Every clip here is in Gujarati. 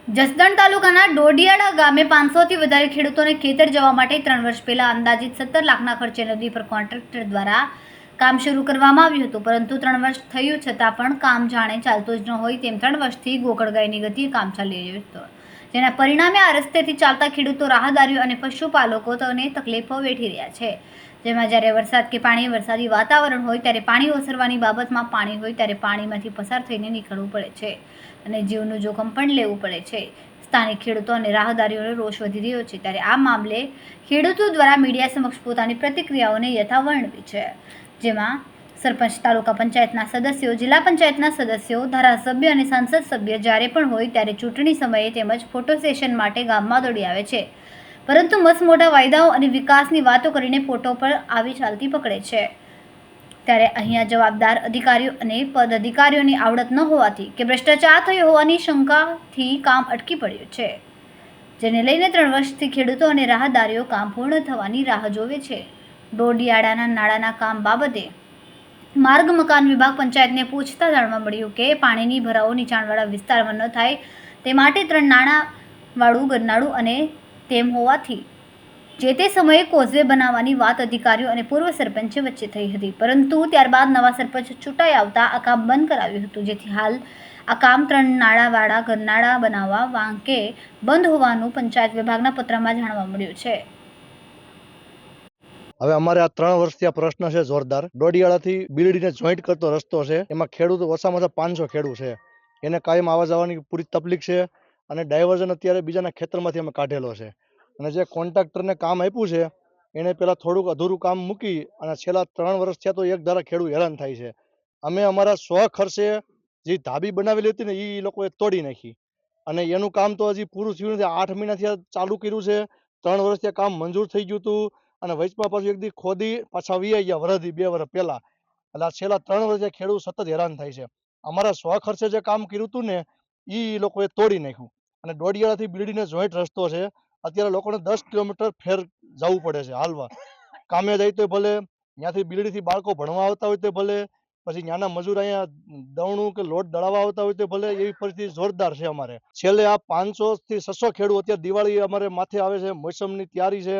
જસદણ તાલુકાના ડોડિયાળા ગામે 500થી વધારે ખેડૂતોને ખેતર જવા માટે 3 વર્ષ પહેલા અંદાજિત 17 લાખના ખર્ચે નદી પર કોન્ટ્રાક્ટર દ્વારા કામ શરૂ કરવામાં આવ્યું હતું, પરંતુ 3 વર્ષ થયું છતાં પણ કામ જાણે ચાલતું જ ન હોય તેમ 3 વર્ષથી ગોકળગાયની ગતિએ કામ ચાલી રહ્યું હતું, જેના પરિણામે આ રસ્તેથી ચાલતા ખેડૂતો, રાહદારીઓ અને પશુપાલકો તેને તકલીફો વેઠી રહ્યા છે. જેમાં જ્યારે વરસાદ કે વરસાદી વાતાવરણ હોય ત્યારે પાણી ઓસરવાની બાબતમાં પાણી હોય ત્યારે પાણીમાંથી પસાર થઈને નીકળવું પડે છે અને જીવનું જોખમ પણ લેવું પડે છે. સ્થાનિક ખેડૂતો અને રાહદારીઓનો રોષ વધી રહ્યો છે, ત્યારે આ મામલે ખેડૂતો દ્વારા મીડિયા સમક્ષ પોતાની પ્રતિક્રિયાઓને યથાવર્ણવી છે, જેમાં સરપંચ, તાલુકા પંચાયતના સદસ્યો, જિલ્લા પંચાયતના સદસ્યો, ધારાસભ્ય અને સાંસદ સભ્ય જ્યારે પણ હોય ત્યારે ચૂંટણી સમયે તેમજ ફોટો સેશન માટે ગામમાં દોડી આવે છે, પરંતુ મસમોટા વાયદાઓ અને વિકાસની વાતો કરીને ફોટો પર આવી ચાલતી પકડે છે. ત્યારે અહીંયા જવાબદાર અધિકારીઓ અને પદ અધિકારીઓની આવડત ન હોવાથી કે ભ્રષ્ટાચાર થયો હોવાની શંકાથી કામ અટકી પડ્યું છે, જેને લઈને 3 વર્ષથી ખેડૂતો અને રાહદારીઓ કામ પૂર્ણ થવાની રાહ જોવે છે. ડોડિયાળાના નાળાના કામ બાબતે માર્ગ મકાન વિભાગ પંચાયતને પૂછતા જાણવા મળ્યું કે પાણીની ભરાવો નીચાણવાળા વિસ્તારમાં ન થાય તે માટે 3 નાણાવાળું ગરનાળું અને તેમ હોવાથી જે તે સમયે કોઝવે બનાવવાની વાત અધિકારીઓ અને પૂર્વ સરપંચ વચ્ચે થઈ હતી, પરંતુ ત્યારબાદ નવા સરપંચ ચૂંટાઈ આવતા આ કામ બંધ કરાવ્યું હતું, જેથી હાલ આ કામ 3 નાળાવાળા ગરનાળા બનાવવા વાંકે બંધ હોવાનું પંચાયત વિભાગના પત્રમાં જાણવા મળ્યું છે. હવે અમારે આ 3 વર્ષથી આ પ્રશ્ન છે જોરદાર. ડોડિયાળાથી બીલડીને જોઈન્ટ કરતો રસ્તો છે, એમાં ખેડૂતો ઓછામાં ઓછા 500 ખેડૂત છે, એને કાયમ આવવા જવાની પૂરી તકલીફ છે અને ડાયવર્ઝન અત્યારે બીજાના ખેતરમાંથી અમે કાઢેલો છે. અને જે કોન્ટ્રાક્ટરને કામ આપ્યું છે એને પેલા થોડુંક અધૂરું કામ મૂકી અને છેલ્લા 3 વર્ષ થયા તો એક ધારા ખેડૂત હેરાન થાય છે. અમે અમારા ખર્ચે જે ધાબી બનાવેલી હતી ને એ લોકોએ તોડી નાખી અને એનું કામ તો હજી પૂરું થયું નથી. 8 મહિનાથી ચાલુ કર્યું છે, 3 વર્ષથી કામ મંજૂર થઈ ગયું હતું અને વચમાં પાછું એક દી ખોદી પાછા વી ગયા વરસથી 2 વર્ષ પહેલા. એટલે આ છેલ્લા 3 વર્ષથી ખેડૂત સતત હેરાન થાય છે. અમારા ખર્ચે જે કામ કર્યું હતું ને એ લોકોએ તોડી નાખ્યું અને ડોડિયાળાથી બીલડીને જોઈન્ટ રસ્તો છે. અત્યારે લોકોને 10 કિલોમીટર ફેર જવું પડે છે હાલવા. કામે જાય તો ભલે, ત્યાંથી બીલડીથી બાળકો ભણવા આવતા હોય તો ભલે, પછી ત્યાંના મજૂર અહીંયા દવણું કે લોટ દળાવવા આવતા હોય તો ભલે, એવી પરિસ્થિતિ જોરદાર છે અમારે. છેલ્લે આ 500 થી 600 ખેડૂત અત્યારે દિવાળી અમારે માથે આવે છે, મોસમની તૈયારી છે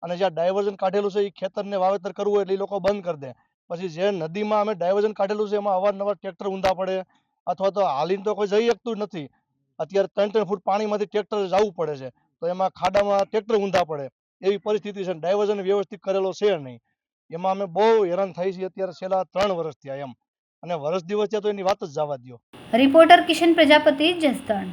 અને જ્યાં ડાયવર્ઝન કાઢેલું છે એ ખેતરને વાવેતર કરવું હોય એટલે એ લોકો બંધ કરી દે. પછી જે નદીમાં અમે ડાયવર્ઝન કાઢેલું છે એમાં અવારનવાર ટ્રેક્ટર ઊંધા પડે અથવા તો હાલીને તો કોઈ જઈ શકતું નથી. અત્યારે 3-3 ફૂટ પાણીમાંથી ટ્રેક્ટર જવું પડે છે તો એમાં ખાડામાં ટ્રેક્ટર ઊંધા પડે એવી પરિસ્થિતિ છે. ડાયવર્ઝન વ્યવસ્થિત કરેલો છે નહીં, એમાં અમે બહુ હેરાન થઈ છીએ અત્યારે છેલ્લા 3 વર્ષ થયા એમ, અને વર્ષ દિવસ થયા તો એની વાત જ જવા દો. રિપોર્ટર કિશન પ્રજાપતિ, જસદણ.